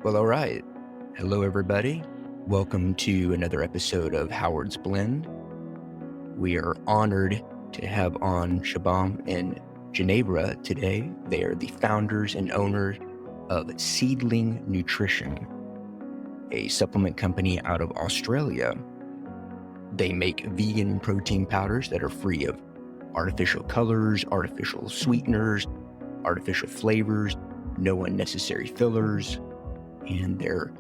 Well, all right. Hello, everybody. Welcome to another episode of Howard's Blend. We are honored to have on Shubham and Ginevra today. They are the founders and owners of Seedling Nutrition, a supplement company out of Australia. They make vegan protein powders that are free of artificial colors, artificial sweeteners, artificial flavors, no unnecessary fillers, and their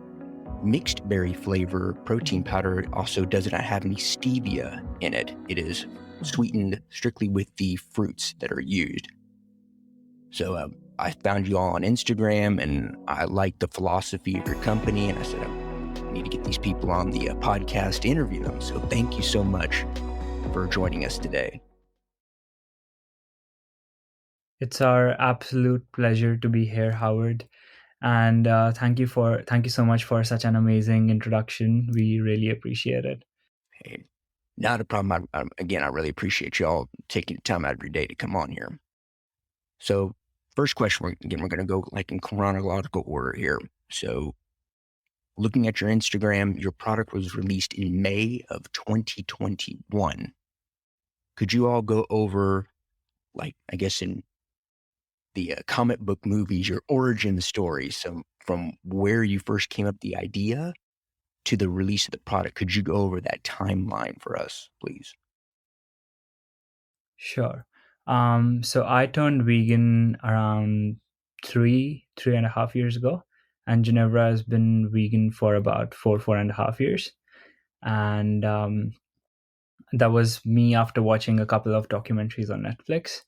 mixed berry flavor protein powder also does not have any stevia in it. It is sweetened strictly with the fruits that are used. So I found you all on Instagram, and I liked the philosophy of your company, and I said, I need to get these people on the podcast to interview them. So thank you so much for joining us today. It's our absolute pleasure to be here, Howard. And thank you so much for such an amazing introduction. We really appreciate it. Hey, not a problem. Again, I really appreciate y'all taking time out of your day to come on here. So first question, we're going to go like in chronological order here. So looking at your Instagram, your product was released in May of 2021. Could you all go over, like, I guess in the comic book movies, your origin story? So from where you first came up the idea to the release of the product, could you go over that timeline for us, please? Sure. So I turned vegan around three and a half years ago, and Ginevra has been vegan for about four and a half years. And that was me after watching a couple of documentaries on Netflix.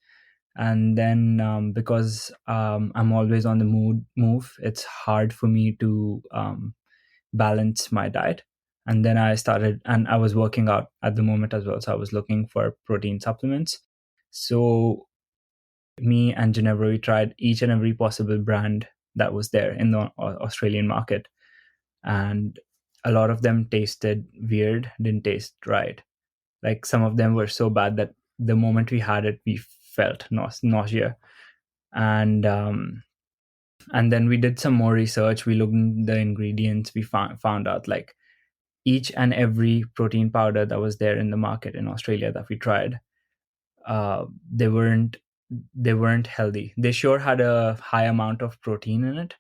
And then because I'm always on the move, it's hard for me to balance my diet. And then I started, and I was working out at the moment as well, so I was looking for protein supplements. So me and Ginevra, we tried each and every possible brand that was there in the Australian market, and a lot of them tasted weird, didn't taste right. Like some of them were so bad that the moment we had it, we felt nausea. And then we did some more research. We looked at the ingredients. We found out like each and every protein powder that was there in the market in Australia that we tried, they weren't healthy. They sure had a high amount of protein in it,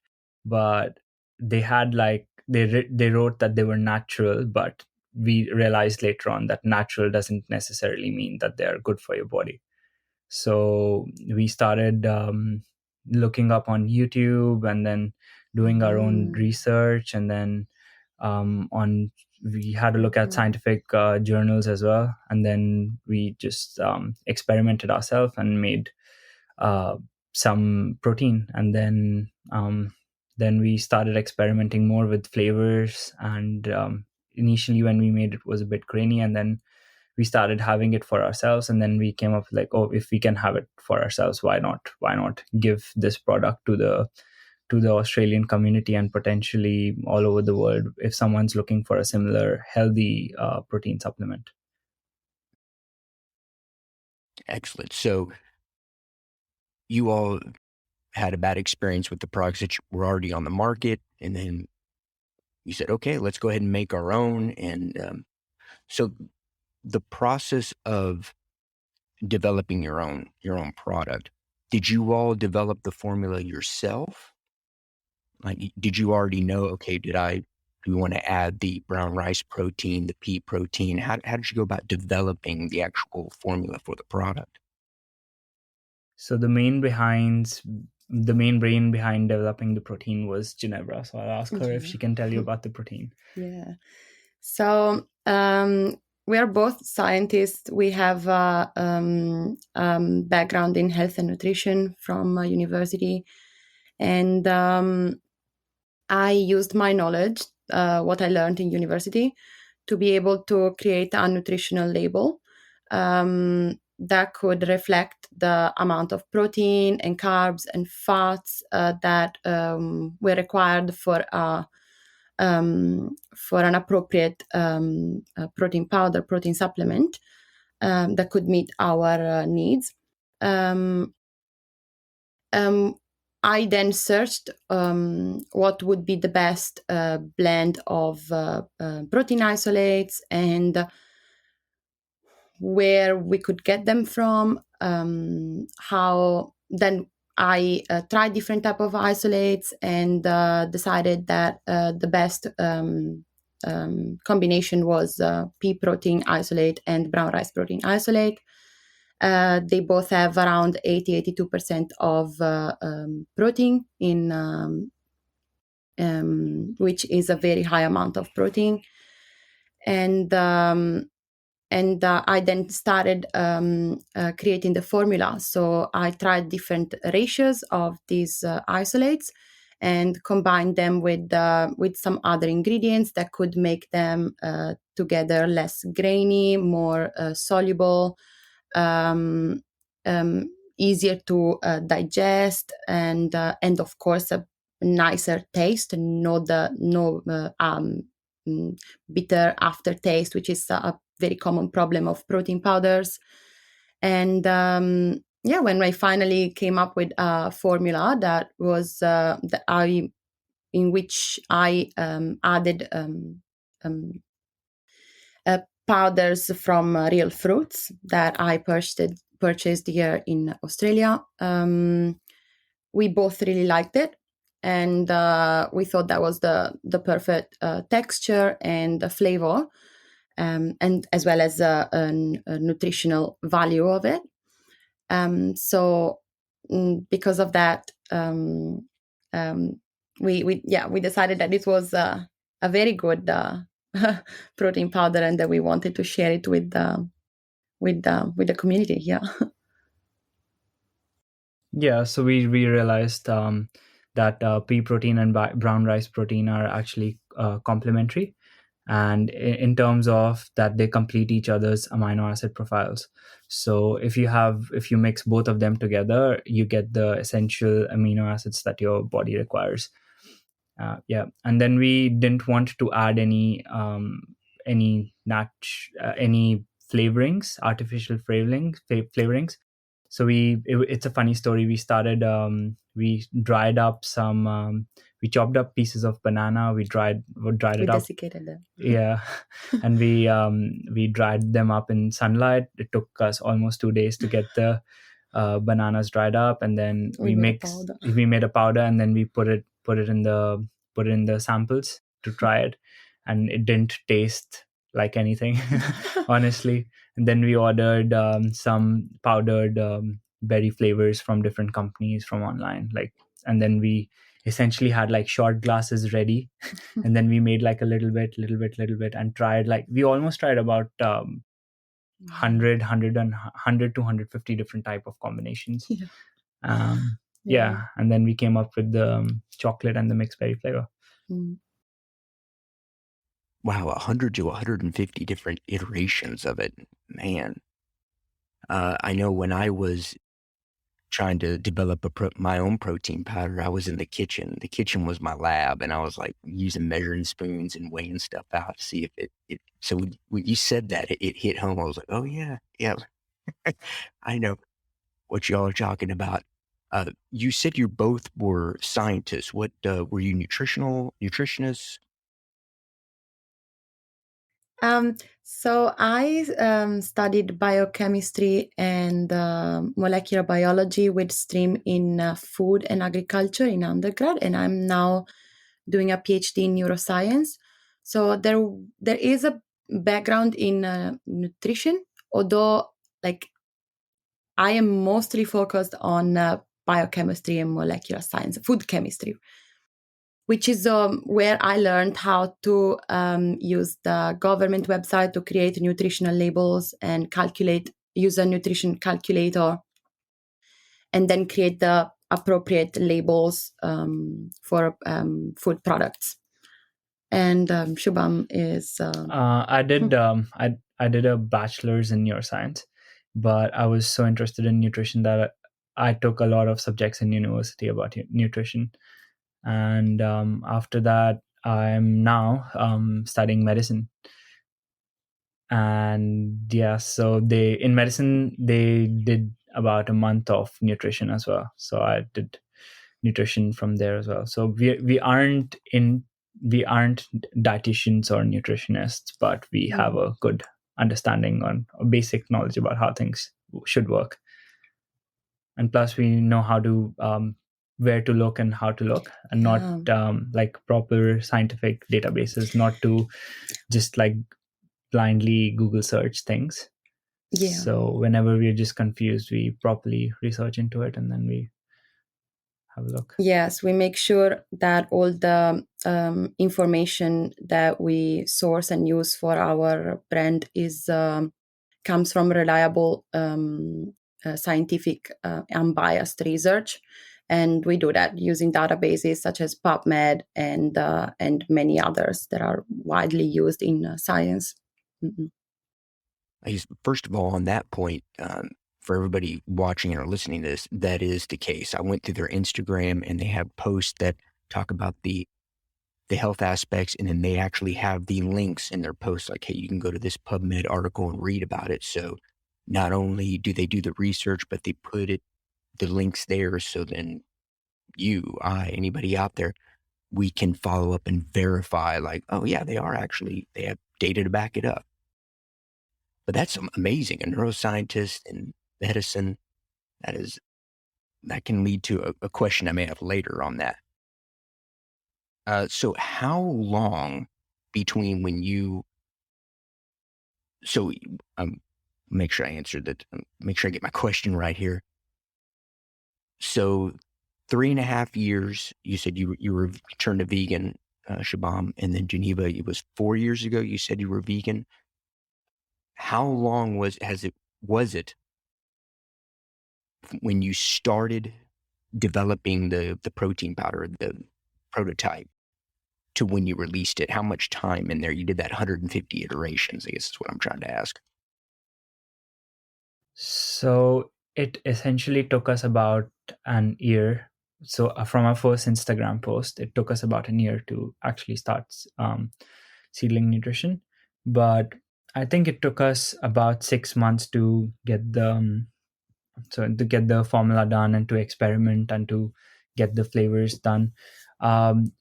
but they had like they wrote that they were natural, but we realized later on that natural doesn't necessarily mean that they are good for your body. So we started looking up on YouTube, and then doing our own research, and then on we had a look at scientific journals as well, and then we just experimented ourselves and made uh, some protein, and then we started experimenting more with flavors. And initially when we made it was a bit grainy, and then we started having it for ourselves, and then we came up with like, oh, if we can have it for ourselves, why not give this product to the Australian community and potentially all over the world if someone's looking for a similar healthy protein supplement. Excellent. So you all had a bad experience with the products that were already on the market, and then you said, okay, let's go ahead and make our own. And so the process of developing your own product, did you all develop the formula yourself? Like, did you already know, okay, do we want to add the brown rice protein, the pea protein? How did you go about developing the actual formula for the product? So the main brain behind developing the protein was Ginevra. So I'll ask her if she can tell you about the protein. Yeah. So we are both scientists. We have a background in health and nutrition from university. And I used my knowledge, what I learned in university, to be able to create a nutritional label that could reflect the amount of protein and carbs and fats that were required for an appropriate protein powder, protein supplement that could meet our needs. Um, um, I then searched what would be the best blend of protein isolates and where we could get them from. How then I tried different type of isolates and decided that the best combination was pea protein isolate and brown rice protein isolate. They both have around 82% of protein in which is a very high amount of protein. And I then started creating the formula. So I tried different ratios of these isolates and combined them with some other ingredients that could make them together less grainy, more soluble, um, easier to digest, and of course a nicer taste. No bitter aftertaste, which is a very common problem of protein powders. And yeah, when I finally came up with a formula that was in which I added powders from real fruits that I purchased here in Australia. We both really liked it, and we thought that was the perfect texture and the flavor, and as well as a nutritional value of it. So because of that, we decided that it was a very good protein powder, and that we wanted to share it with the community. Yeah. Yeah, so we realized that pea protein and brown rice protein are actually complementary, and in terms of that they complete each other's amino acid profiles. So if you mix both of them together, you get the essential amino acids that your body requires. Yeah, and then we didn't want to add any any flavorings, artificial flavorings. So it's a funny story. We dried up we chopped up pieces of banana. We dried We it up. desiccated them. Yeah, and we dried them up in sunlight. It took us almost 2 days to get the bananas dried up, and then We made a powder, and then we put it in the samples to try it, and it didn't taste like anything, honestly. And then we ordered some powdered berry flavors from different companies from online, and then we essentially had like short glasses ready, and then we made like a little bit, and tried, like, we almost tried about 100 to 150 different type of combinations. Yeah. Yeah, and then we came up with the chocolate and the mixed berry flavor. Wow, 100 to 150 different iterations of it, man. I know when I was trying to develop my own protein powder, I was in the kitchen. The kitchen was my lab, and I was like using measuring spoons and weighing stuff out to see if it. So when you said that, it hit home. I was like, oh yeah, I know what y'all are talking about. You said you both were scientists. What were you, nutritionists? So I studied biochemistry and molecular biology with stream in food and agriculture in undergrad, and I'm now doing a PhD in neuroscience. So there is a background in nutrition, although like I am mostly focused on biochemistry and molecular science, food chemistry, which is where I learned how to use the government website to create nutritional labels and use a nutrition calculator, and then create the appropriate labels for food products. And Shubham is. I did a bachelor's in neuroscience, but I was so interested in nutrition that I took a lot of subjects in university about nutrition. And after that, I'm now studying medicine. And yeah, so in medicine they did about a month of nutrition as well. So I did nutrition from there as well. So we aren't dietitians or nutritionists, but we have a good understanding on a basic knowledge about how things should work. And plus we know how to where to look and how to look, and not like proper scientific databases, not to just like blindly Google search things. So whenever we're just confused, we properly research into it and then we have a look. Yes, we make sure that all the information that we source and use for our brand is comes from reliable scientific unbiased research, and we do that using databases such as PubMed and many others that are widely used in science. Mm-hmm. I guess, first of all, on that point, for everybody watching or listening to this, that is the case. I went through their Instagram and they have posts that talk about the health aspects, and then they actually have the links in their posts like, hey, you can go to this PubMed article and read about it. So not only do they do the research, but they put the links there, so then anybody out there, we can follow up and verify like, oh yeah, they have data to back it up. But that's amazing. A neuroscientist in medicine, that can lead to a question I may have later on that. So how long between when you, so make sure I answered that, make sure I get my question right here. So 3.5 years, you said you were turned a vegan, Shubham, and then Geneva, it was 4 years ago, you said you were vegan. How long was it when you started developing the protein powder, the prototype, to when you released it? How much time in there? You did that 150 iterations, I guess is what I'm trying to ask. So it essentially took us about an year. So from our first Instagram post, it took us about a year to actually start Seedling Nutrition. But I think it took us about 6 months to get the formula done and to experiment and to get the flavors done.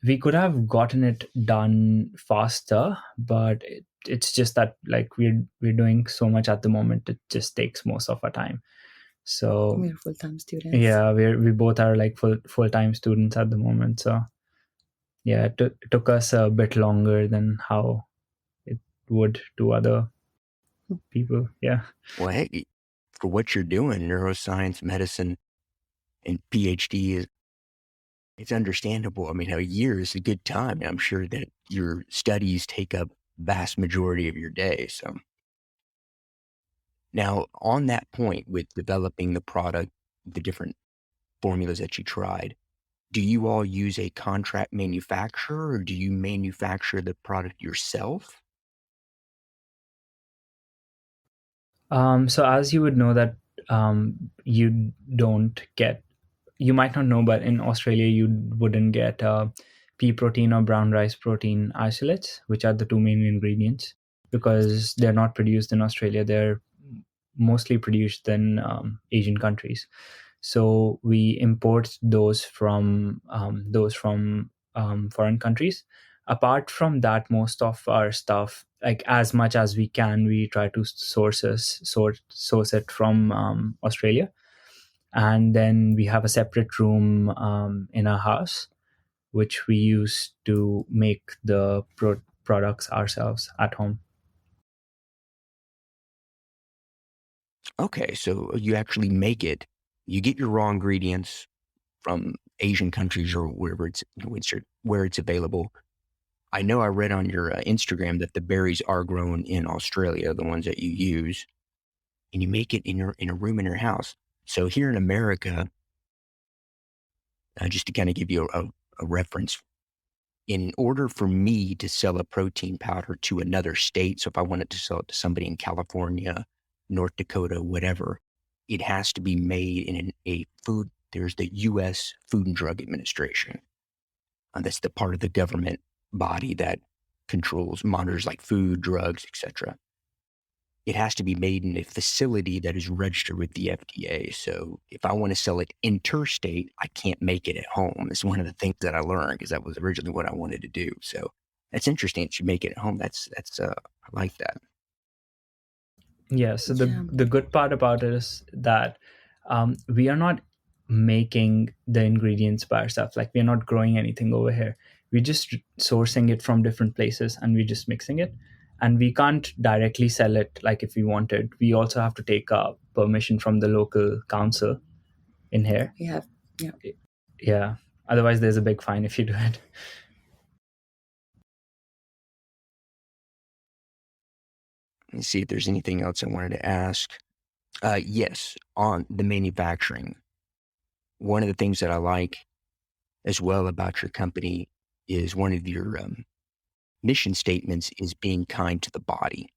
We could have gotten it done faster, but it's just that like we're doing so much at the moment, it just takes most of our time. So we're full-time students. Yeah, we both are like full-time students at the moment. So yeah, it took us a bit longer than how it would to other people. Yeah. Well, hey, for what you're doing, neuroscience, medicine, and PhD, it's understandable. I mean, a year is a good time. I'm sure that your studies take up vast majority of your day. So now on that point with developing the product, the different formulas that you tried, do you all use a contract manufacturer or do you manufacture the product yourself? So as you would know that you might not know, but in Australia you wouldn't get pea protein or brown rice protein isolates, which are the two main ingredients, because they're not produced in Australia. They're mostly produced in Asian countries. So we import those from foreign countries. Apart from that, most of our stuff, like as much as we can, we try to source it from Australia. And then we have a separate room in our house, which we use to make the products ourselves at home. Okay, so you actually make it. You get your raw ingredients from Asian countries or wherever where it's available. I know I read on your Instagram that the berries are grown in Australia, the ones that you use, and you make it in a room in your house. So here in America, just to kind of give you a reference, in order for me to sell a protein powder to another state, so if I wanted to sell it to somebody in California, North Dakota, whatever, it has to be made in there's the U.S. Food and Drug Administration. That's the part of the government body that monitors like food, drugs, etc. it has to be made in a facility that is registered with the FDA. So if I want to sell it interstate, I can't make it at home. It's one of the things that I learned because that was originally what I wanted to do. So that's interesting that you make it at home. That's I like that. Yeah. So Yeah. the good part about it is that we are not making the ingredients by ourselves. Like we're not growing anything over here. We're just sourcing it from different places and we're just mixing it. And we can't directly sell it like if we wanted. We also have to take permission from the local council in here. We have, yeah. Yeah. Otherwise, there's a big fine if you do it. Let me see if there's anything else I wanted to ask. Yes, on the manufacturing. One of the things that I like as well about your company is one of your mission statements is being kind to the body.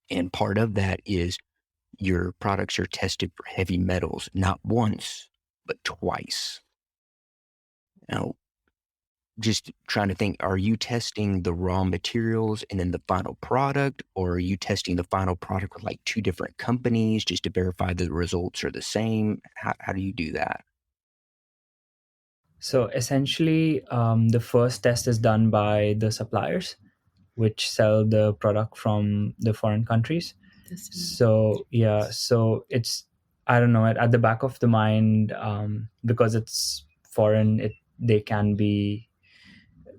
And part of that is your products are tested for heavy metals, not once, but twice. Now, just trying to think, are you testing the raw materials and then the final product, or are you testing the final product with like two different companies just to verify that the results are the same? How do you do that? So essentially, the first test is done by the suppliers, which sell the product from the foreign countries. So yeah, so it's, I don't know, at the back of the mind, because it's foreign, they can be,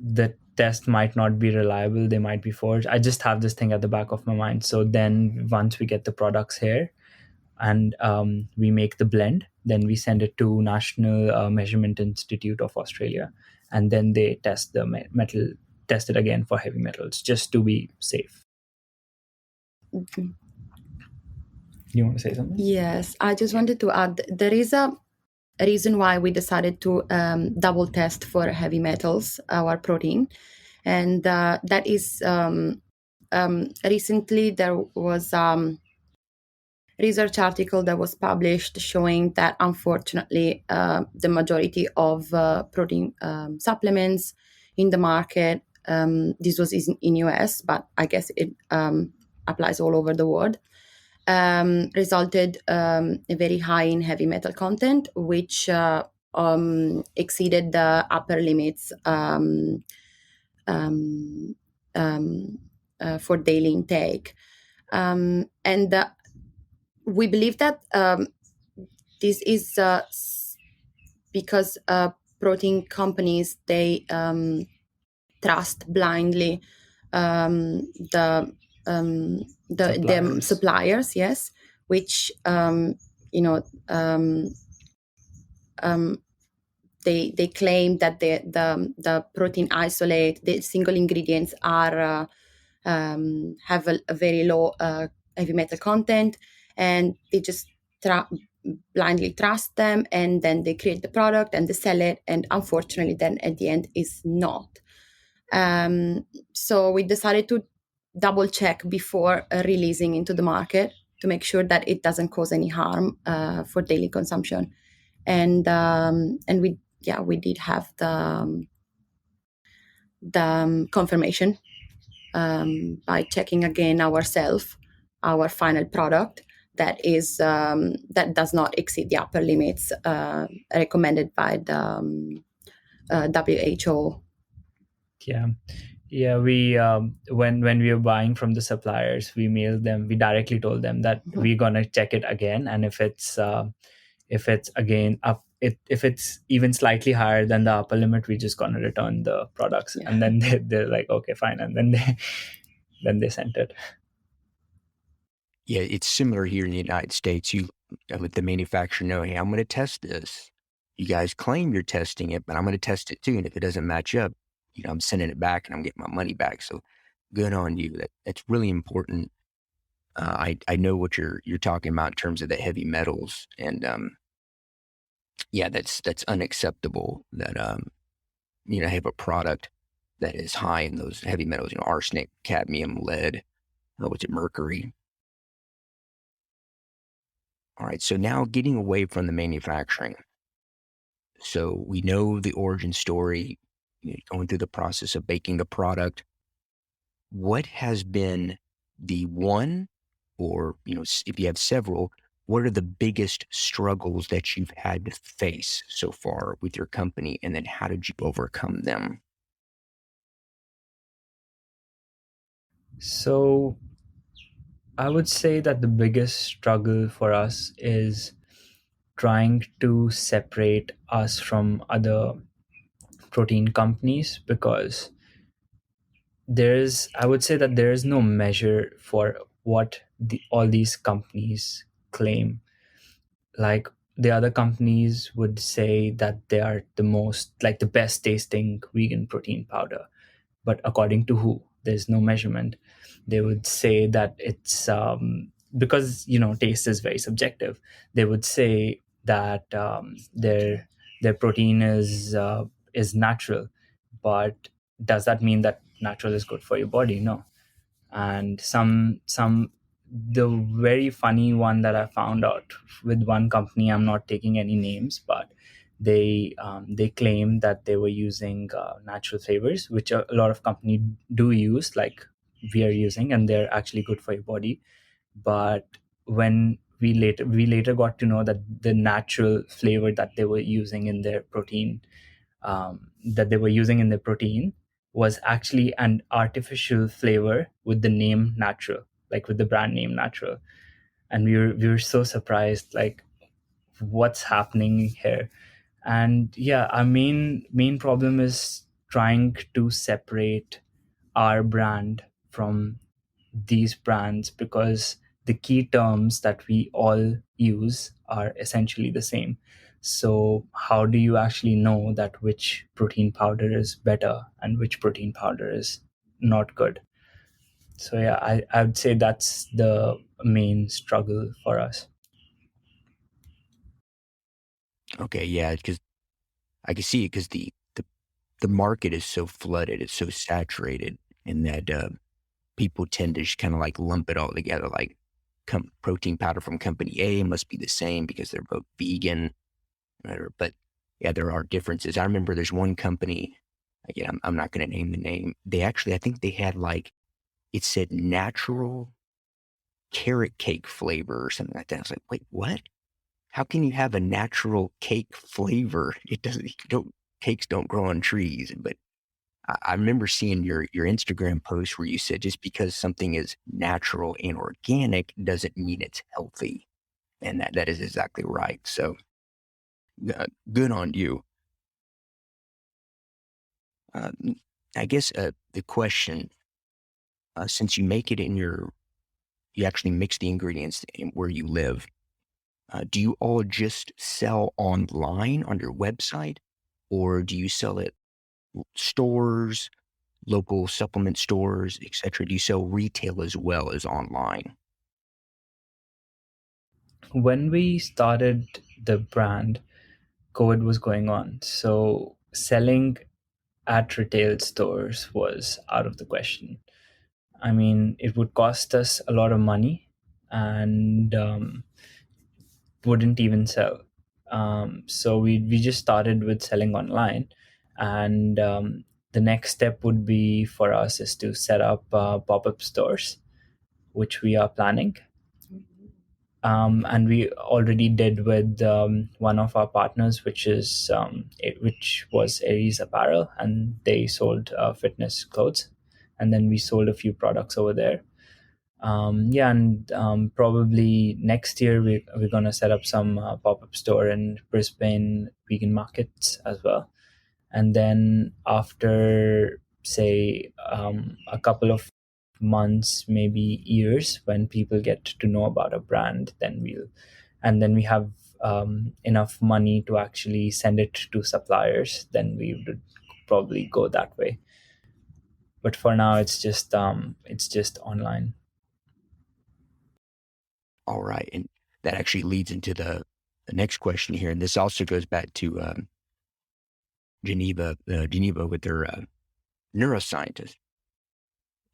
the test might not be reliable, they might be forged. I just have this thing at the back of my mind. So then once we get the products here and we make the blend, then we send it to National Measurement Institute of Australia, and then they test the metal, test it again for heavy metals just to be safe. Okay. You want to say something? Yes, I just wanted to add there is a reason why we decided to double test for heavy metals our protein, and that is recently there was research article that was published showing that unfortunately the majority of protein supplements in the market, this was in US, but I guess it applies all over the world, resulted very high in heavy metal content, which exceeded the upper limits for daily intake. And we believe that this is because protein companies, they trust blindly the suppliers, yes, which they claim that the protein isolate, the single ingredients are have a very low heavy metal content, and they just blindly trust them, and then they create the product and they sell it, and unfortunately then at the end is not. So we decided to double check before releasing into the market to make sure that it doesn't cause any harm for daily consumption. And we did have the confirmation by checking again ourselves our final product that is that does not exceed the upper limits recommended by the WHO. Yeah, we when we were buying from the suppliers, we mailed them, we directly told them that we're gonna check it again, and if it's again up, if it's even slightly higher than the upper limit, we're just gonna return the products. And then they're like, okay, fine, and then they sent it. Yeah, it's similar here in the United States. You let the manufacturer know, hey, I'm going to test this. You guys claim you're testing it, but I'm going to test it too. And if it doesn't match up, I'm sending it back and I'm getting my money back. So good on you. That's really important. I know what you're talking about in terms of the heavy metals, and yeah, that's unacceptable that have a product that is high in those heavy metals. Arsenic, cadmium, lead. What's it? Mercury. All right, so now getting away from the manufacturing. So we know the origin story, going through the process of baking the product. What has been the one, or if you have several, what are the biggest struggles that you've had to face so far with your company, and then how did you overcome them? So I would say that the biggest struggle for us is trying to separate us from other protein companies, because I would say that there is no measure for what all these companies claim. Like, the other companies would say that they are the most, like, the best tasting vegan protein powder, but according to who? There's no measurement. They would say that it's because taste is very subjective. They would say that their protein is natural, but does that mean that natural is good for your body? No. And some the very funny one that I found out with one company, I'm not taking any names, but they claim that they were using natural flavors, which a lot of companies do use, like we are using, and they're actually good for your body. But when we later got to know that the natural flavor that they were using in their protein, was actually an artificial flavor with the name natural, like with the brand name natural. And we were so surprised, like, what's happening here? And yeah, our main problem is trying to separate our brand from these brands, because the key terms that we all use are essentially the same. So how do you actually know that which protein powder is better and which protein powder is not good? So yeah, I would say that's the main struggle for us. Okay, yeah, because I can see it, because the market is so flooded, it's so saturated, and that people tend to just kind of like lump it all together. Like, protein powder from company A must be the same because they're both vegan, whatever. But yeah, there are differences. I remember there's one company. Again, I'm not going to name the name. They actually, I think they had like, it said natural carrot cake flavor or something like that. I was like, wait, what? How can you have a natural cake flavor? It doesn't. Cakes don't grow on trees. But I remember seeing your Instagram post where you said just because something is natural and organic doesn't mean it's healthy, and that is exactly right. So good on you. Uh, I guess the question, since you make it you actually mix the ingredients in where you live. Do you all just sell online on your website, or do you sell at stores, local supplement stores, etc.? Do you sell retail as well as online? When we started the brand, COVID was going on, so selling at retail stores was out of the question. I mean, it would cost us a lot of money, and wouldn't even sell. So we just started with selling online, and the next step would be for us is to set up pop-up stores, which we are planning. And we already did with one of our partners, which was Aries Apparel, and they sold fitness clothes, and then we sold a few products over there. Yeah, and probably next year we're gonna set up some pop-up store in Brisbane vegan markets as well. And then after, say, a couple of months, maybe years, when people get to know about a brand, then we have enough money to actually send it to suppliers, then we would probably go that way. But for now, it's just online. All right, and that actually leads into the next question here, and this also goes back to Geneva with their neuroscientist.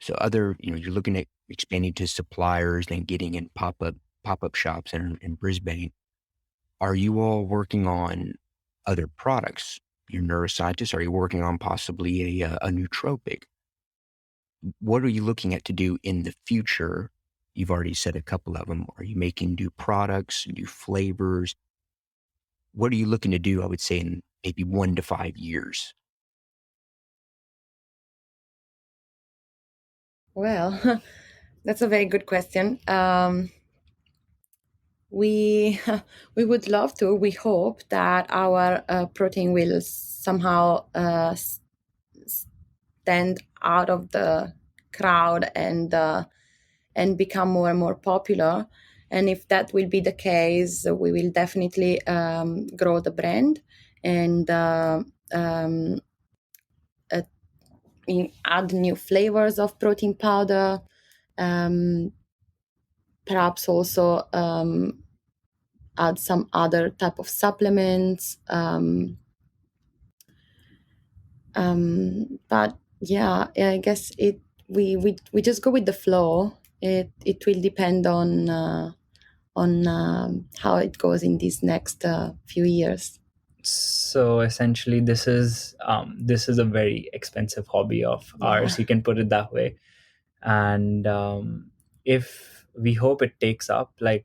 So you're looking at expanding to suppliers, then getting in pop up shops in Brisbane. Are you all working on other products? Your neuroscientists, are you working on possibly a nootropic? what are you looking at to do in the future? You've already said a couple of them. Are you making new products, new flavors? What are you looking to do, I would say, in maybe 1 to 5 years? Well, that's a very good question. We we would love to. We hope that our protein will somehow stand out of the crowd and become more and more popular. And if that will be the case, we will definitely grow the brand and uh, add new flavors of protein powder. Um, Perhaps also add some other type of supplements. But yeah, I guess we just go with the flow. It will depend on how it goes in these next few years. So essentially, this is a very expensive hobby of ours. You can put it that way. And if we hope it takes up, like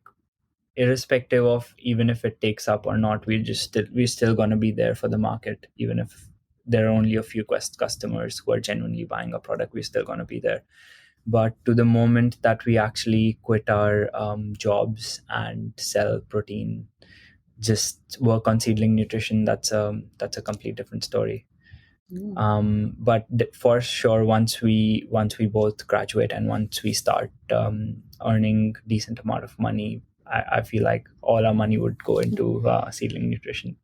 irrespective of even if it takes up or not, we're still going to be there for the market. Even if there are only a few customers who are genuinely buying a product, we're still going to be there. But to the moment that we actually quit our jobs and sell protein, just work on Seedling Nutrition, that's a complete different story. But for sure, once we both graduate and once we start earning decent amount of money, I feel like all our money would go into Seedling Nutrition.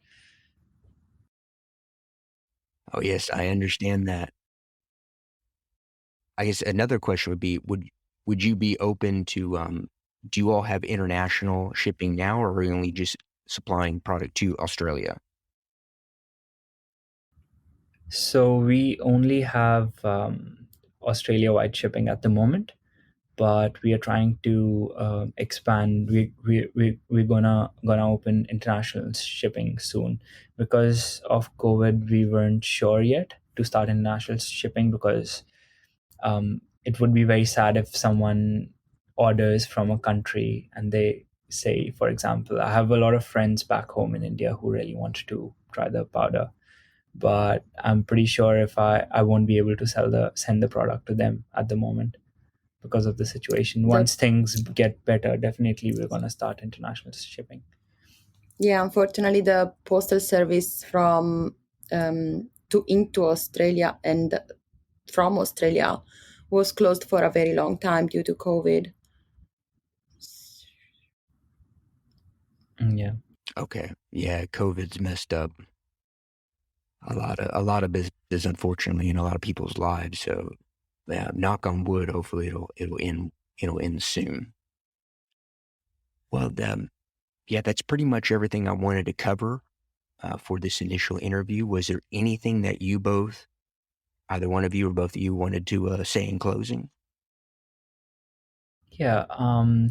Oh, yes, I understand that. I guess another question would be, would you be open to, do you all have international shipping now, or are you only just supplying product to Australia? So we only have Australia-wide shipping at the moment, but we are trying to expand. We're gonna open international shipping soon. Because of COVID, we weren't sure yet to start international shipping, because it would be very sad if someone orders from a country and they say, for example, I have a lot of friends back home in India who really want to try the powder, but I'm pretty sure if I won't be able to send the product to them at the moment because of the situation. The, Once things get better, definitely we're going to start international shipping. yeah, unfortunately, the postal service from to into Australia and from Australia was closed for a very long time due to COVID. Yeah. Okay. Yeah, COVID's messed up a lot of businesses, unfortunately, in a lot of people's lives. So, yeah, knock on wood. Hopefully, it'll end soon. Well, yeah, that's pretty much everything I wanted to cover for this initial interview. Was there anything that you both, either one of you or both of you, wanted to say in closing? Yeah,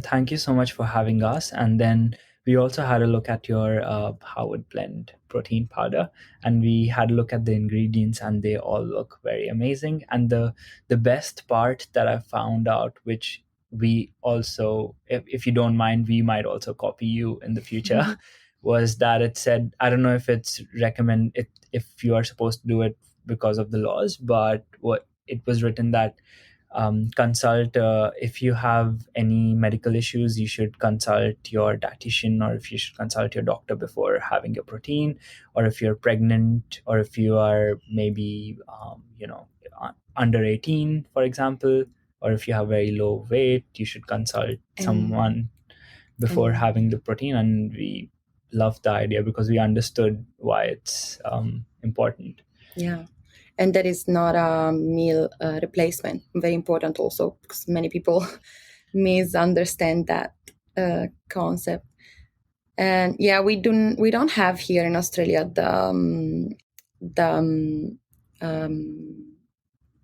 thank you so much for having us. And then we also had a look at your Howard Blend protein powder, and we had a look at the ingredients, and they all look very amazing. And the best part that I found out, which we also, if you don't mind, we might also copy you in the future, was that it said, I don't know if it's recommend it if you are supposed to do it because of the laws, but what it was written that consult if you have any medical issues, you should consult your dietitian, or if you should consult your doctor before having your protein, or if you're pregnant, or if you are maybe under 18, for example, or if you have very low weight, you should consult someone before and having the protein. And we loved the idea because we understood why it's important. yeah, and that is not a meal replacement. Very important also, because many people misunderstand that concept. And yeah, we don't have here in Australia the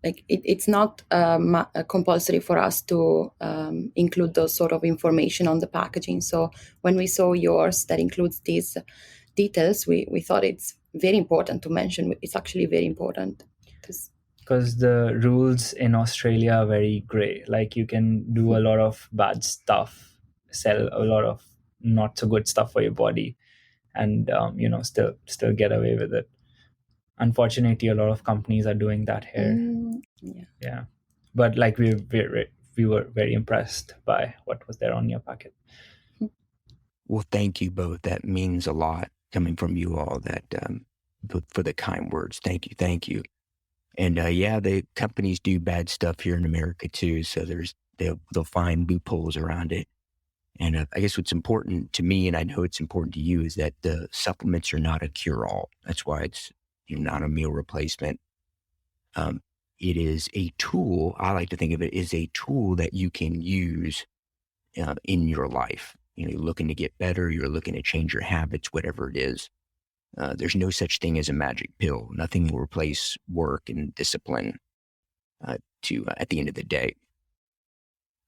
like it's not compulsory for us to include those sort of information on the packaging. So when we saw yours that includes these details, we thought it's very important to mention. It's actually very important because because the rules in Australia are very gray. Like you can do a lot of bad stuff, sell a lot of not so good stuff for your body, and still get away with it. Unfortunately, a lot of companies are doing that here. Yeah, but like we were very impressed by what was there on your packet. Well, thank you both. That means a lot coming from you all. That for the kind words. Thank you. And yeah, the companies do bad stuff here in America too. So they'll find loopholes around it. And I guess what's important to me, and I know it's important to you, is that the supplements are not a cure-all. That's why it's not a meal replacement. It is a tool. I like to think of it as a tool that you can use in your life. You're looking to get better. You're looking to change your habits, whatever it is. There's no such thing as a magic pill. Nothing will replace work and discipline at the end of the day.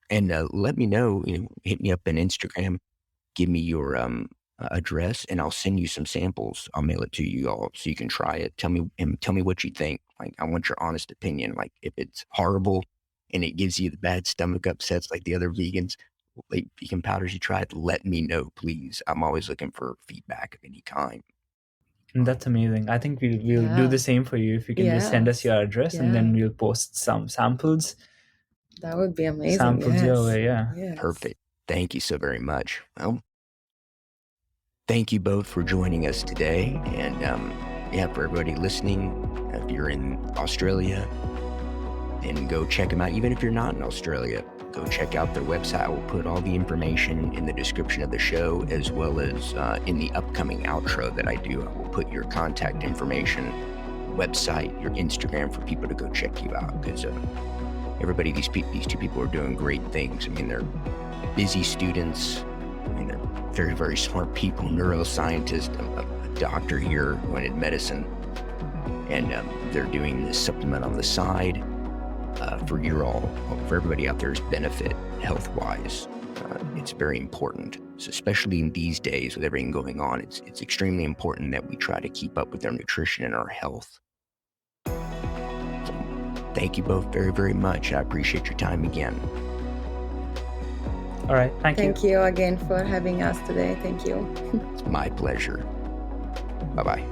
And let me know, hit me up on Instagram, give me your address, and I'll send you some samples. I'll mail it to you all so you can try it. Tell me what you think. Like, I want your honest opinion. Like, if it's horrible and it gives you the bad stomach upsets like the other vegans, like vegan powders you tried, let me know, please. I'm always looking for feedback of any kind. And that's amazing. I think we'll do the same for you if you can just send us your address, and then we'll post some samples. That would be amazing. Samples your way, yeah. Yes. Perfect. Thank you so very much. Well, thank you both for joining us today. And for everybody listening, if you're in Australia, then go check them out. Even if you're not in Australia, go check out their website. I will put all the information in the description of the show, as well as in the upcoming outro that I do. I will put your contact information, website, your Instagram for people to go check you out. Because these two people are doing great things. I mean, they're busy students. I mean, they're very, very smart people, neuroscientists, a doctor here who went in medicine. And they're doing this supplement on the side for everybody out there's benefit health-wise. It's very important. So especially in these days with everything going on, it's extremely important that we try to keep up with our nutrition and our health. So, thank you both very, very much. I appreciate your time again. All right. Thank you again for having us today. Thank you. It's my pleasure. Bye-bye.